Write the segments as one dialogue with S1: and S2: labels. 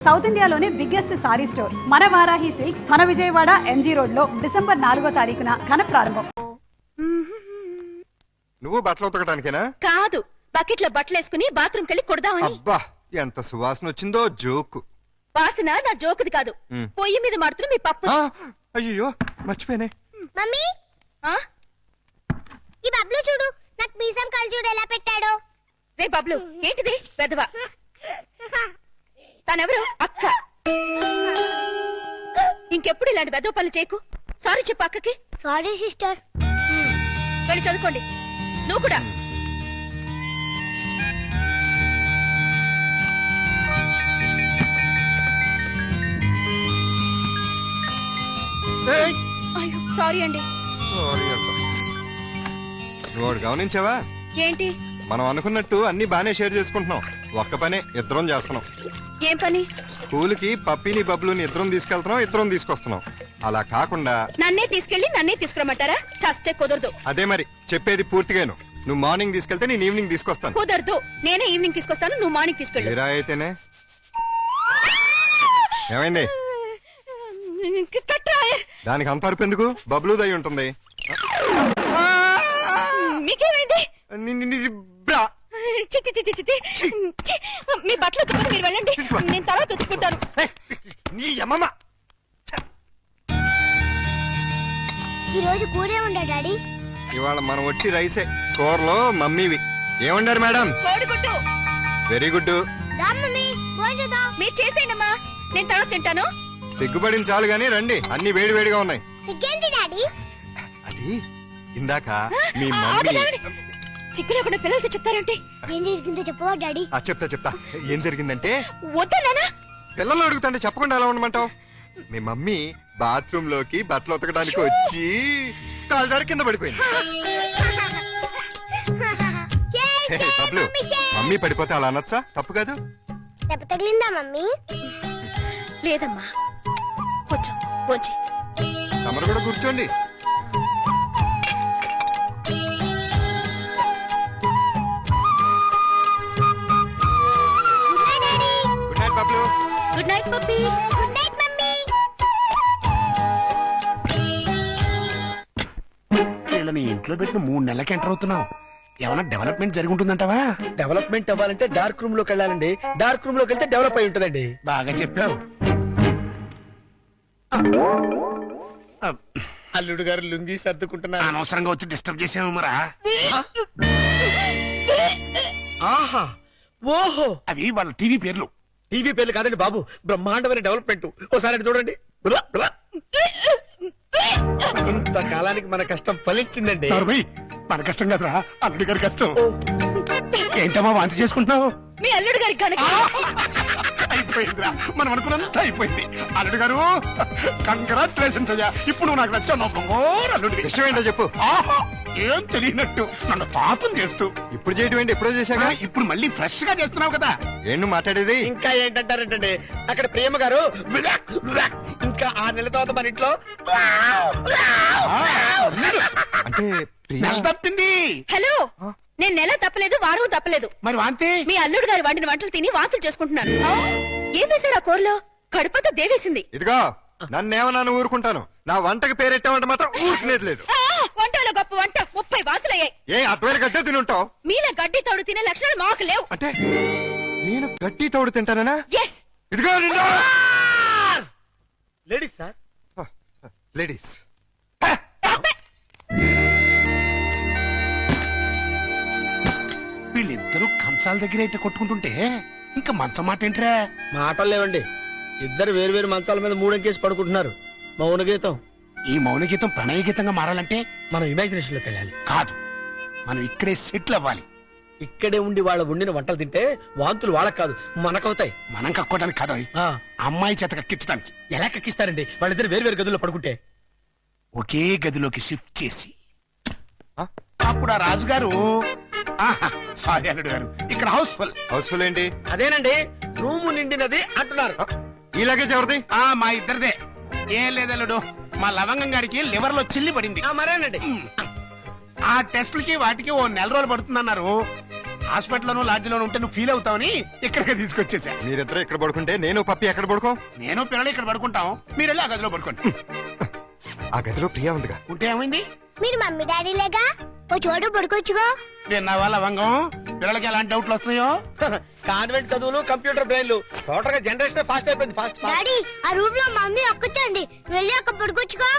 S1: South ఇండియాలోనే biggest sorry store మన Varahi silks మన విజయవాడ ఎంజీ రోడ్ లో డిసెంబర్ 4వ తారీఖున ఘన ప్రారంభం.
S2: నువ్వు బట్టలు ఉతకడానికేనా?
S3: కాదు, బకెట్ లో బట్టలు వేసుకుని బాత్రూమ్ కెళ్ళి కొడదామని.
S2: అబ్బా ఎంత సువాసన వచ్చిందో. జోకు
S3: వాసన నా జోకుది కాదు, పొయ్యి మీద మాడుతున్న మీ పప్పు.
S2: అయ్యో మర్చిపోయానే.
S4: మమ్మీ ఈ బబ్లు చూడు, నాకు మీసం కళ్ళు చూడు ఎలా పెట్టాడో.
S3: రే బబ్లు, ఏంటిది పెదవా? తనెవరు? అక్క. ఇంకెప్పుడు ఇలాంటి వెదవ పనులు చేయకు. సారీ చెప్పు అక్కకి.
S4: Sorry sister.
S3: వెళ్ళి చదువుకోండి. నువ్వు కూడా. అయ్యో సారీ అండి.
S2: నువ్వు గమనించావా
S3: ఏంటి?
S2: మనం అనుకున్నట్టు అన్ని బానే షేర్ చేసుకుంటున్నాం. ఒక్క పనే ఇద్దరం చేస్తున్నాం.
S3: ఏం పని?
S2: స్కూల్ కి పప్పిని బబ్లుని ఇద్దరం తీసుకెళ్తున్నాం, ఇద్దరం తీసుకొస్తున్నాం. అలా కాకుండా
S3: నన్నే తీసుకెళ్లి నన్నే తీసుకురమ్మంటారా? చస్తే కుదరదు.
S2: అదే మరి చెప్పేది పూర్తిగాను. నువ్వు మార్నింగ్ తీసుకెళ్తే నేను ఈవినింగ్ తీసుకొస్తాను.
S3: కుదరదు. నేనే ఈవినింగ్ తీసుకొస్తాను, నువ్వు మార్నింగ్ తీసుకెళ్ళు.
S2: ఇలా అయితేనే. ఏమైంది? దానికి అంత అరుపు ఎందుకు? బబ్లు దయ ఉంటుంది.
S3: మీకేమైంది? మీ బట్టలు ఉతుకుని మీరు వెళ్ళండి, నేను తర్వాత ఉతుక్కుంటాను.
S4: ఈ రోజు కూరే ఉండా డాడీ.
S2: ఇవాళ మనం వచ్చి రైసే. కూరలో మమ్మీవి. ఏమండారు మేడం?
S3: కోడిగుడ్డు.
S2: Very good.
S3: మీరు చేసేయండమ్మా, నేను తర్వాత తింటాను.
S2: సిగ్గుపడిన చాలు గానీ రండి, అన్ని వేడి వేడిగా ఉన్నాయి.
S4: డాడీ
S2: అది ఇందాక మీ మమ్మీ.
S3: సిగ్గు లేకుండా పిల్లలకి చెప్తారంటే.
S4: ఏం జరిగిందో చెప్పవా డాడీ?
S2: చెప్తా. ఏం జరిగిందంటే,
S3: వద్దన్నా
S2: పిల్లలు అడుగుతుంటే చెప్పకుండా ఎలా ఉండమంటావు? మీ మమ్మీ బాత్రూమ్ లోకి బట్టలు ఉతకడానికి వచ్చి కాలు జారి కింద పడిపోయింది. బబ్లు, మమ్మీ పడిపోతే అలా అనొచ్చా? తప్పు కాదు.
S4: దెబ్బ తగిలిందా మమ్మీ?
S3: లేదమ్మా, కొంచెం కొంచెం.
S2: తమరు కూడా కూర్చోండి. Good night Bablu.
S3: Good night puppy.
S4: Good night mummy.
S5: వీళ్ళని ఇంట్లో పెట్టిన 3 నెలలకి ఎంటర్ అవుతున్నావు. ఏమన్నా డెవలప్మెంట్ జరిగి ఉంటుందంటావా?
S6: డెవలప్మెంట్ అవ్వాలంటే డార్క్ రూమ్ లోకి వెళ్ళాలండి. డార్క్ రూమ్ లోకి వెళ్తే డెవలప్ అయి ఉంటుందండి.
S5: బాగా చెప్పావు.
S6: అల్లుడు గారు లుంగి సర్దుకుంటున్నా.
S5: అనవసరంగా వచ్చి డిస్టర్బ్ చేసాము మరా.
S6: ఆహా, ఓహో,
S5: అవి వాళ్ళ టీవీ పేర్లు.
S6: టీవీ పేర్లు కాదండి బాబు, బ్రహ్మాండమైన డెవలప్మెంట్. ఓసారి చూడండి. ఇంతకాలానికి మన కష్టం ఫలించిందండి.
S5: మన కష్టం కదరా, అల్లుడి గారి కష్టం. ఏంటమ్మా వాంతి చేసుకుంటున్నావు?
S3: మీ అల్లుడు గారికి కనుక
S5: అయిపోయిందిరా, మనం అనుకున్నంత అయిపోయింది. అల్లుడు గారు కంగ్రాచులేషన్స్ అయ్యా. ఇప్పుడు నువ్వు నాకు నచ్చావు. అల్లుడి
S2: విషయం ఏంటో చెప్పు.
S5: ఏం తెలియనట్టు నన్ను పాపం చేస్తూ.
S2: ఇప్పుడు చేయటం ఏంటి? ఎప్పుడో చేశాక
S5: ఇప్పుడు మళ్ళీ ఫ్రెష్ గా చేస్తున్నావు కదా.
S2: ఏంటి మాట్లాడేది?
S6: ఇంకా ఏంటంటారంటే అక్కడ ప్రేమ గారు ఇంకా 6 నెలల తర్వాత మన ఇంట్లో
S2: అంటే
S5: నెల తప్పింది.
S3: హలో, నేను నెల తప్పలేదు, వారం తప్పలేదు.
S5: మరి వాంతి?
S3: మీ అల్లుడు గారు వండిన వంటలు తిని వాంతులు చేసుకుంటున్నాను. ఏం వేశారు ఆ కూరలో? కడుపంతా దేవేసింది.
S2: ఇదిగో నన్నేమన్నా ఊరుకుంటాను, నా వంటకి పేరెట్టామంటే మాత్రం ఊరుకునేది లేదు.
S3: వంటలో గొప్ప వంట 30 వాంతులయ్యాయి.
S2: ఏ అటువైపు గడ్డే తిని ఉంటావు?
S3: మీలా గడ్డి తోడు తినే లక్షణాలు మాకు లేవు.
S2: అంటే నేను గడ్డి తోడు తింటానా?
S3: ఎస్.
S2: ఇదిగో
S6: లేడీస్ సార్.
S2: లేడీస్.
S5: వీళ్ళిద్దరూ కంచాల దగ్గర అయితే కొట్టుకుంటుంటే ఇంకా మంచం మాట ఏంట్రా?
S6: మాటలు లేవండి. ఇద్దరు వేరు వేరు మంచాల మీద 3 అంకేసి పడుకుంటున్నారు. మౌన గీతం.
S5: ఈ మౌన గీతం ప్రణయ గీతంగా మారాలంటే
S6: మనం ఇమాజినేషన్ లోకి వెళ్ళాలి.
S5: కాదు, మనం ఇక్కడే సెటిల్ అవ్వాలి.
S6: ఇక్కడే ఉండి వాళ్ళ వండిన వంటలు తింటే వాంతులు వాళ్ళకి కాదు మనకవుతాయి.
S5: మనం కక్కోవడానికి కాదు, అమ్మాయి చేత కక్కించడానికి.
S6: ఎలా కక్కిస్తారండి? వాళ్ళిద్దరు వేరు వేరు గదుల్లో పడుకుంటే.
S5: ఒకే గదిలోకి షిఫ్ట్ చేసి అప్పుడు ఆ రాజుగారు సారీ అల్లుడు గారు, ఇక్కడ హౌస్ఫుల్.
S2: హౌస్ఫుల్ ఏంటి?
S6: అదేనండి, రూము నిండినది అంటున్నారు.
S2: ఈ లగేజ్ ఎవరిది?
S5: మా ఇద్దరిదే. ఏం లేదల్లుడు, మా లవంగం గారికి లివర్ లో చిల్లి పడింది.
S6: మరేనండి,
S5: ఆ టెస్టులకి వాటికి 1 నెల రోజులు పడుతుందన్నారు. హాస్పిటల్లోనూ లాడ్జిలోనూ ఉంటే నువ్వు ఫీల్ అవుతావని ఇక్కడికి తీసుకొచ్చేసా.
S2: మీరిద్దరు ఇక్కడ పడుకుంటే నేను పప్పి ఎక్కడ పడుకో?
S5: నేను పిల్లలు ఇక్కడ పడుకుంటాం, మీరు వెళ్ళి ఆ గదిలో పడుకోండి.
S2: ఆ గదిలో ప్రియా ఉందిగా.
S5: ఉంటే ఏమైంది?
S4: మీరు మమ్మీ డాడీ లేగా ఓ చోటు పడుకోవచ్చుగా.
S5: నా వాళ్ళ వంగం పిల్లలకి ఎలాంటి డౌట్లు వస్తున్నాయో.
S6: కాన్వెంట్ చదువులు, కంప్యూటర్ బ్రెయిన్లు, టోటల్ గా జనరేషన్ ఫాస్ట్ అయిపోయింది. ఫాస్ట్
S4: డాడీ ఆ రూమ్ లో మమ్మీ ఒక్కతండి, వెళ్ళి అక్కడ పడుకోవచ్చుగా.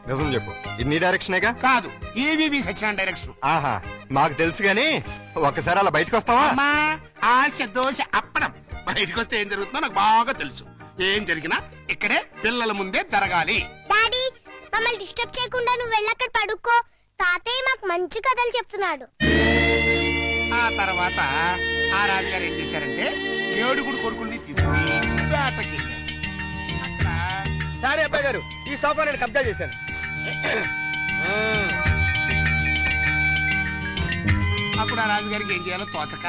S2: నిజం చెప్పు, ఇది నీ డైరెక్షనేగా?
S5: కాదు, ఈవీవి సచిన డైరెక్షన్.
S2: ఆహా, మాకు తెలుసు గాని ఒక్కసారి అలా బయటకు వస్తావా?
S5: అమ్మా ఆశ దోశ అప్పడం. బయటకు వస్తే ఏం జరుగుతుందో నాకు బాగా తెలుసు. ఏం జరిగినా ఇక్కడే పిల్లల ముందే జరగాలి.
S4: డాడీ మమ్మల్ని డిస్టర్బ్ చేయకుండా నువ్వు వెళ్ళి అక్కడ పడుకో. తాతయ్య మాకు మంచి కథలు చెప్తున్నాడు.
S5: ఆ తర్వాత ఆ రాజుగారు ఏం చేశారంటే 7 కొడుకుల్ని తీసుకుని వేటకి
S6: సరే అబ్బాయి గారు, ఈ సోఫా నేను కబ్జా చేశాను.
S5: అప్పుడు ఆ రాజుగారికి ఏం చేయాలో తోచక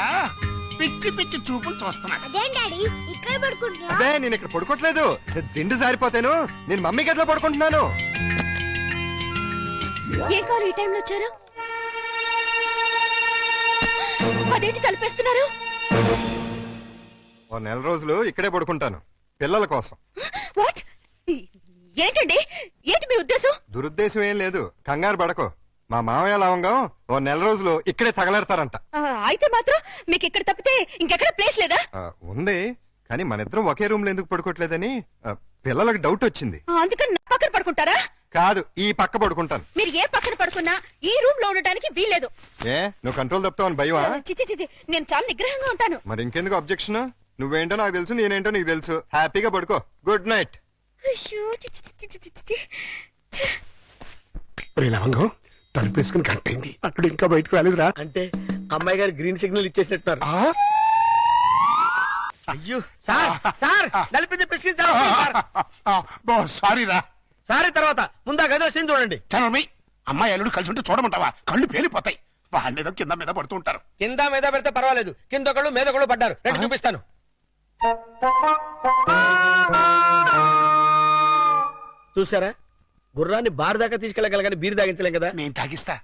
S5: పిచ్చి పిచ్చి చూపులు చూస్తున్నాడు.
S4: అదేం డాడీ ఇక్కడ పడుకుంటున్నా?
S2: అదే నేను ఇక్కడ పడుకోవట్లేదు, దిండు జారిపోతాను. నేను మమ్మీ గదిలో పడుకుంటున్నాను.
S3: ఏం కావాలి ఈ టైంలో వచ్చారు? అదేంటి తలిపేస్తున్నారు?
S2: ఓ నెల రోజులు ఇక్కడే పడుకుంటాను పిల్లల కోసం.
S3: వాట్? ఏంటండి, ఏంటి మీ ఉద్దేశం?
S2: దురుద్దేశం ఏం లేదు, కంగారు పడకో. మా మామయ్య లవంగం ఓ నెల రోజులు ఇక్కడే తగలెడతారంట.
S3: అయితే మాత్రం మీకు ఇక్కడ తప్పితే ఇంకెక్కడ ప్లేస్ లేదా?
S2: ఉంది, కానీ మన ఇద్దరం ఒకే రూమ్ లో ఎందుకు పడుకోవట్లేదని పిల్లలకు డౌట్ వచ్చింది.
S3: అందుకని నా పక్కన పడుకుంటారా?
S2: కాదు, ఈ పక్క పడుకుంటాను.
S3: మీరు ఏ పక్కన పడుకున్నా ఈ రూమ్ లో ఉండటానికి వీల్లేదు.
S2: ఏ నువ్వు కంట్రోల్ తప్పుతావని భయమా?
S3: చిచి చిచి, నేను చాలా నిగ్రహంగా ఉంటాను.
S2: మరి ఇంకెందుకు అబ్జెక్షన్? నువ్వేంటో నాకు తెలుసు, నేనేంటో నీకు తెలుసు. హ్యాపీగా పడుకో. Good night.
S3: అయ్యో, చిచి చిచి చిచి చిచి.
S5: లవంగం తలుపేసుకుని కట్టయింది, అక్కడ ఇంకా బయటకు రాలేదురా.
S6: అంటే అమ్మాయి గారు గ్రీన్ సిగ్నల్ ఇచ్చేసినట్టున్నారు. అయ్యో సార్, సార్ నలిపింది పిసికించారు.
S5: సారీ రా.
S6: సారీ తర్వాత ముందా గదిలో సీన్ చూడండి.
S5: చనమి అమ్మాయి అల్లుడు కలిసి ఉంటే చూడమంటావా? కళ్ళు పేలిపోతాయి. వాళ్ళేదో కింద మీద పడుతూ ఉంటారు.
S6: కింద మీద పెడితే పర్వాలేదు, కింద ఒకళ్ళు మీద ఒకళ్ళు పడ్డారు. రండి చూపిస్తాను. చూసారా, గుర్రాన్ని బారు దాకా తీసుకెళ్ళగలగాని బీరు తాగించలేం కదా.
S5: నేను తాగిస్తా.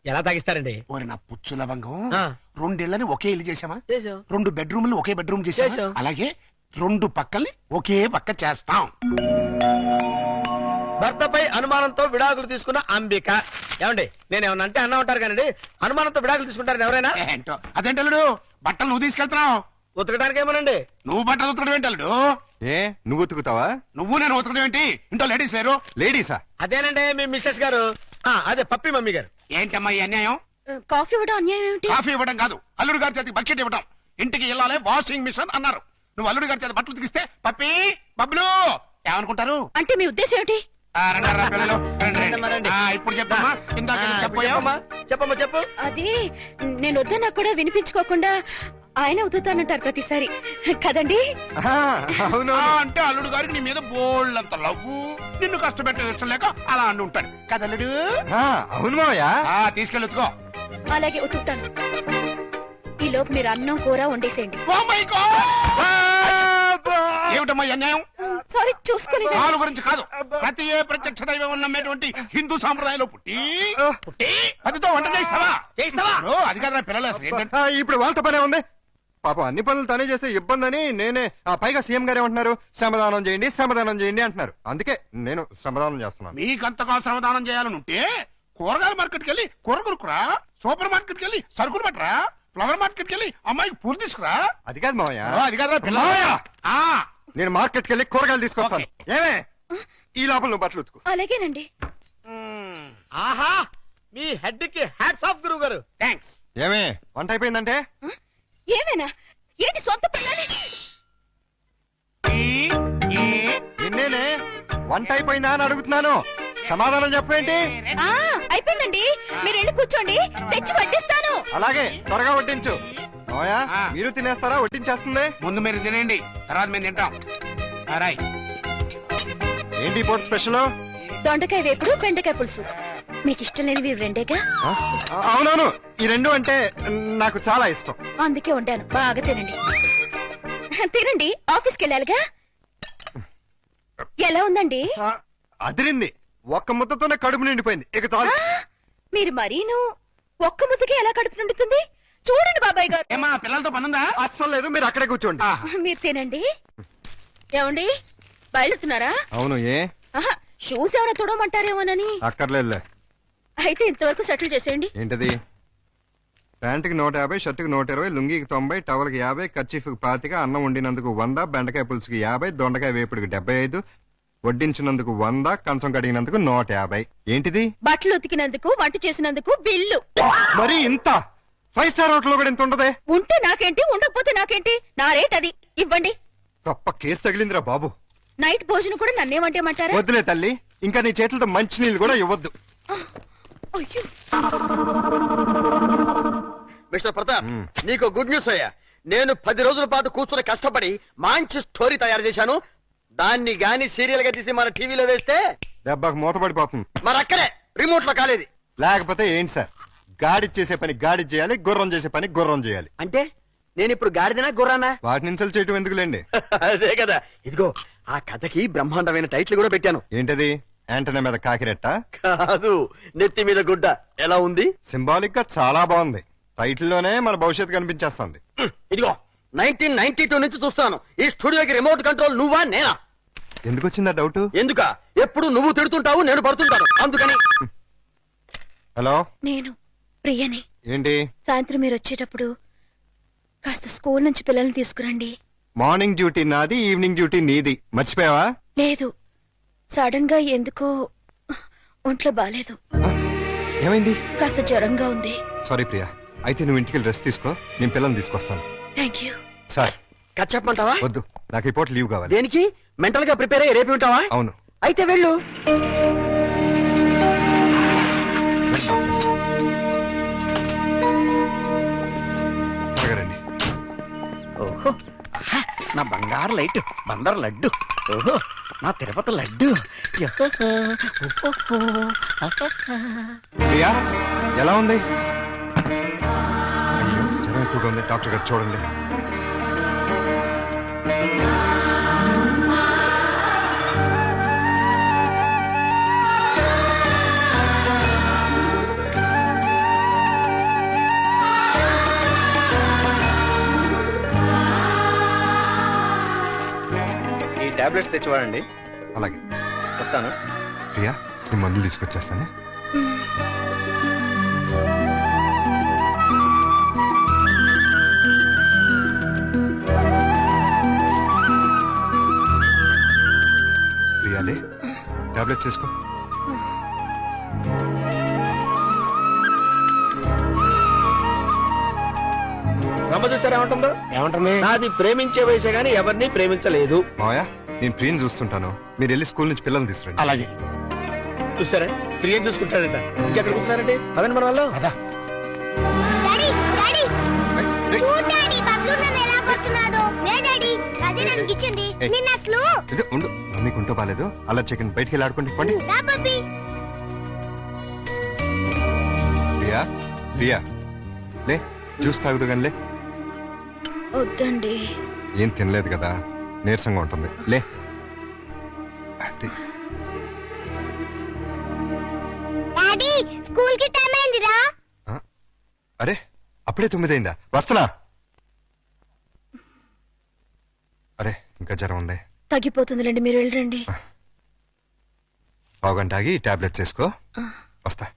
S6: ఎలా తాగిస్తారండి?
S5: ఓరి నా పుచ్చు లవంగం,
S6: ఆ.
S5: 2 ఇళ్ళని ఒకే ఇల్లు చేసామా?
S6: చేసాం.
S5: 2 బెడ్రూమ్లు ఒకే బెడ్రూమ్ చేసాం.
S6: చేశాం.
S5: అలాగే 2 పక్కల్ని ఒకే పక్క చేస్తాం.
S6: భర్తపై అనుమానంతో విడాకులు తీసుకున్న అంబిక. ఏమండి, నేను ఏమన్నా అంటే అన్నా ఉంటారు కానీ అనుమానంతో విడాకులు తీసుకుంటారని ఎవరైనా?
S5: ఏంటో అదేంటల్లుడు, బట్టలు నువ్వు తీసుకెళ్తున్నావు.
S6: ఉతకడానికి ఏమోనండి.
S5: నువ్వు బట్టలు ఉతకడం ఏంటల్లుడు?
S2: ఏ నువ్వు ఉతుకుతావా?
S5: నువ్వు నేను ఉతకడం ఏంటి? ఇంట్లో లేడీస్ లేరు?
S2: లేడీసా?
S6: అదేనండి మీ మిస్సెస్ గారు. అదే పప్పి మమ్మీ గారు.
S5: ఏంటమ్మా ఈ అన్యాయం?
S3: కాఫీ ఇవ్వడం అన్యాయం ఏమిటి?
S5: కాఫీ ఇవ్వడం కాదు, అల్లుడు గారి చేతికి బకెట్ ఇవ్వడం. ఇంటికి వెళ్ళాలి వాషింగ్ మిషన్ అన్నారు. నువ్వు అల్లుడు గారి చేతి బట్టలు ఉతికిస్తే పప్పి బబ్బులు ఏమనుకుంటారు?
S3: అంటే మీ ఉద్దేశం ఏమిటి?
S5: రండి, రా పిల్లలు, రండి, రండి.
S6: రండమ్మా, రండి.
S5: ఇప్పుడు చెప్పమ్మా. ఇందాక ఏదో చెప్పబోయావు.
S6: చెప్పమ్మా, చెప్పమ్మా, చెప్పు.
S3: అది నేను వద్దన్నా కూడా వినిపించుకోకుండా ఆయన ఉతుతానంటారు ప్రతిసారి కదండి.
S2: అవును.
S5: అంటే అల్లుడు గారికి నీ మీద బోల్డంత లవ్వు, నిన్ను కష్టపెట్టే ఇష్టం లేక అలా అంటూ ఉంటాడు కదల్లుడు.
S2: అవును మావయ్య.
S5: తీసుకెళ్ళి ఉతుకో.
S3: అలాగే ఉతుకుతాను. ఈ లోపు మీరు అన్నం కూర వండేసేయండి.
S5: Oh my God! ఏమిటమ్మా ఈ అన్యాయం?
S3: సారీ, చూసుకుని
S5: వాళ్ళ గురించి కాదు, ప్రతి ఏ ప్రత్యక్ష దైవం ఉన్నటువంటి హిందూ సాంప్రదాయంలో పుట్టి పతితో వంట చేస్తావా? అది కదా పిల్లలు అసలు ఏంటంటే.
S2: ఇప్పుడు వాళ్ళతో పనే ఉంది. పాపం అన్ని పనులు తనే చేస్తే ఇబ్బంది అని నేనే. పైగా సీఎం గారు ఏమంటున్నారు? శ్రమదానం చేయండి, శ్రమదానం చేయండి అంటున్నారు. అందుకే నేను శ్రమదానం చేస్తున్నాను.
S5: మీకంతగా శ్రమదానం చేయాలని ఉంటే కూరగాయల మార్కెట్కి వెళ్ళి కూర కొనుక్కురా, సూపర్ మార్కెట్కి వెళ్ళి సరుకులు పట్టరా, ఫ్లవర్ మార్కెట్కి వెళ్ళి అమ్మాయికి పూలు తీసుకురా.
S2: అది కాదు మావయ్య.
S5: అది కదా పిల్లలు.
S2: నేను మార్కెట్కి వెళ్ళి కూరగాయలు తీసుకొస్తాను. ఏమే ఈ లోపల నువ్వు బట్టలు ఉతుకు.
S3: అలాగేనండి.
S6: ఆహా, మీ హెడ్ కి హ్యాట్స్ ఆఫ్ గురువు గారు.
S5: థ్యాంక్స్.
S2: ఏమే వంట అయిపోయిందంటే?
S3: ఏమైనా ఏంటి సొంత పిల్లని?
S2: నిన్నేనే వంట అయిపోయిందా అని అడుగుతున్నాను. సమాధానం చెప్పేంటి?
S3: అయిపోయిందండి, మీరు వెళ్ళి కూర్చోండి, తెచ్చి వడ్డిస్తాను.
S2: అలాగే త్వరగా వడ్డించు. మావయ్య మీరు తినేస్తారా? వడ్డించేస్తుంది.
S5: ముందు మీరు తినండి, తర్వాత మేము తింటాం. రాయ్.
S2: ఏంటి పూట స్పెషల్?
S3: దొండకాయ వేపుడు, బెండకాయ పులుసు. మీకు ఇష్టం లేనివి రెండేగా?
S2: అవునవును, ఈ రెండు అంటే నాకు చాలా ఇష్టం.
S3: అందుకే వండాను, బాగా తినండి. తినండి, ఆఫీస్కి వెళ్ళాలిగా. ఎలా ఉందండి?
S2: అదిరింది. ఒక్క ముద్దతోనే కడుపు నిండిపోయింది. ఇక చాలు.
S3: మీరు మరీను ఒక్క ముద్దకి ఎలా కడుపు నిండుతుంది? చూడండి బాబాయ్ గారు.
S5: ఏమా పిల్లలతో పనుందా?
S2: అస్సలు లేదు, మీరు అక్కడే కూర్చోండి.
S3: మీరు తినండి. ఏమండి బయలుతున్నారా?
S2: అవును, ఏ
S3: ఆహా, షూస్ ఏమైనా తుడమంటారేమోనని.
S2: అక్కర్లేదులే.
S3: అయితే ఇంతవరకు సెటిల్ చేసేయండి.
S2: ఏంటది? ప్యాంటుకి 150, షర్టుకి 120, లుంగికి 90, టవల్కి 50, కర్చీఫ్కి 25, అన్నం వండినందుకు 100, బెండకాయ పులుసుకి 50, దొండకాయ వేపుడికి 75, వడ్డించినందుకు 100, కంచం కడిగినందుకు 150. ఏంటిది?
S3: బట్టలు ఉతికినందుకు, వంట చేసినందుకు బిల్లు.
S2: మరి ఇంత 5 స్టార్ హోటల్ కూడా ఇంత ఉండదే?
S3: ఉంటే నాకేంటి, ఉండకపోతే నాకేంటి, నా రేట్ అది. ఇవ్వండి.
S2: గొప్ప కేసు తగిలిందిరా బాబు.
S3: నైట్ భోజనం కూడా నన్నేమంటేమంటారా?
S2: వద్దులే తల్లి, ఇంకా నీ చేతులతో మంచి నీళ్ళు కూడా ఇవ్వద్దు.
S3: అయ్యో,
S6: మిస్టర్ ప్రతాప్, నీకు గుడ్ న్యూస్ అయ్యా. నేను 10 రోజుల పాటు కూర్చుని కష్టపడి మంచి స్టోరీ తయారు చేశాను. దాన్ని గాని సీరియల్ గా తీసి మన టీవీలో వేస్తే
S2: దెబ్బకు మూతపడిపోతుంది.
S6: మరి అక్కడే రిమోట్ లో కాలేదు.
S2: లేకపోతే ఏంటి సార్, గాడి చేసే పని గాడి చేయాలి, గుర్రం చేసే పని గుర్రం చేయాలి.
S6: అంటే నేను ఇప్పుడు గాడిదనా గుర్రానా?
S2: వాటిని ఇన్సల్ట్ చేయటం ఎందుకులేండి.
S6: అదే కదా. ఇదిగో ఆ కథకి బ్రహ్మాండమైన టైటిల్ కూడా పెట్టాను.
S2: ఏంటది? యాంటనా మీద కాకిరెట్ట?
S6: కాదు, నెత్తి మీద గుడ్డ. ఎలా ఉంది?
S2: సింబాలిక్ గా చాలా బాగుంది. టైటిల్ లోనే మన భవిష్యత్తు కనిపించేస్తుంది.
S6: ఇదిగో 1992 నుంచి చూస్తాను ఈ స్టూడియోకి రిమోట్ కంట్రోల్ నువ్వా నేనా?
S2: ఎందుకు వచ్చిందా డౌట్?
S6: ఎందుక? ఎప్పుడు నువ్వు తిడుతుంటావు, నేను పడుతుంటాను, అందుకని.
S3: నేను ప్రియని.
S2: ఏంటి?
S3: సాయంత్రం మీరు వచ్చేటప్పుడు కాస్త స్కూల్ నుంచి పిల్లల్ని తీసుకురండి.
S2: మార్నింగ్ డ్యూటీ నాది, ఈవినింగ్ డ్యూటీ నీది. మర్చిపోయావా?
S3: లేదు, సడన్ గా ఎందుకో ఒంట్లో బాలేదు.
S2: ఏమైంది?
S3: కాస్త జ్వరంగా ఉంది.
S2: సారీ ప్రియా, అయితే నువ్వు ఇంటికి రెస్ట్ తీసుకో, నేను పిల్లల్ని తీసుకొస్తాను.
S3: Thank you.
S2: సార్
S6: కట్ చెప్పమంటావా?
S2: వద్దు, నాకు ఈ పూట లీవ్ కావాలి.
S6: దేనికి? మెంటల్ గా ప్రిపేర్ అయ్యి రేపు ఉంటావా?
S2: అవును.
S6: అయితే వెళ్ళు.
S2: రండి.
S5: ఓహో, ఆహా, నా బంగారు లైట్ బందర్ లడ్డు. ఓహో, నా తిరుపతి లడ్డు. యహహ, ఓహో, ఆహాహా.
S2: ప్రియా ఎలా ఉంది? అయ్యో, జ్వరం ఎక్కువగా ఉంది, డాక్టర్ గారు చూడండి.
S6: ఈ టాబ్లెట్స్ తెచ్చివాడండి.
S2: అలాగే.
S6: వస్తాను.
S2: ప్రియా, నేను మందులు తీసుకొచ్చేస్తాను. ప్రియాలే, టాబ్లెట్స్ తీసుకో.
S6: రమ్మ చూసారా ఏమంటుందో?
S5: ఏమంటుంది?
S6: నాది ప్రేమించే వయసే గానీ ఎవరిని ప్రేమించలేదు.
S2: మావయ్య, నేను ప్రియని చూస్తుంటాను, మీరు వెళ్ళి స్కూల్ నుంచి పిల్లల్ని తీసుకురండి.
S5: అలాగే.
S6: చూసారా, ప్రియం చూసుకుంటాడట. ఇంకెక్కడ కూర్చున్నారంటే అదండి మన వాళ్ళు.
S5: అదా
S4: డాడీ డాడీ
S2: ఏయ్,
S4: చూడు డాడీ, బబ్లు నన్ను ఎలా కొడుతున్నాడో. లే డాడీ, అదే నన్ను ఇచ్చింది.
S2: ఏయ్.
S4: నిన్న అసలు
S2: ఇది ఉండు, మమ్మీకి ఉంటూ బాలేదు. అలా చికెన్ బయటికి వెళ్ళి ఆడుకోండి. పండి.
S4: రా పప్పి.
S2: ప్రియా, ప్రియా లే, జ్యూస్ తాగుదు కానీ లే.
S3: వద్దండి.
S2: ఏం తినలేదు కదా, నీరసంగా ఉంటుంది. లే. అది.
S4: డాడీ, స్కూల్ కి టైం అయిందిరా.
S2: ఆ? అరే, అప్పుడే 9 అయిందా? వస్తున్నా. అరే, ఇంకా జ్వరం ఉంది.
S3: తగ్గిపోతుందిలేండి, మీరు వెళ్ళండి.
S2: పావుగంట ఆగి టాబ్లెట్స్ వేసుకో. వస్తా.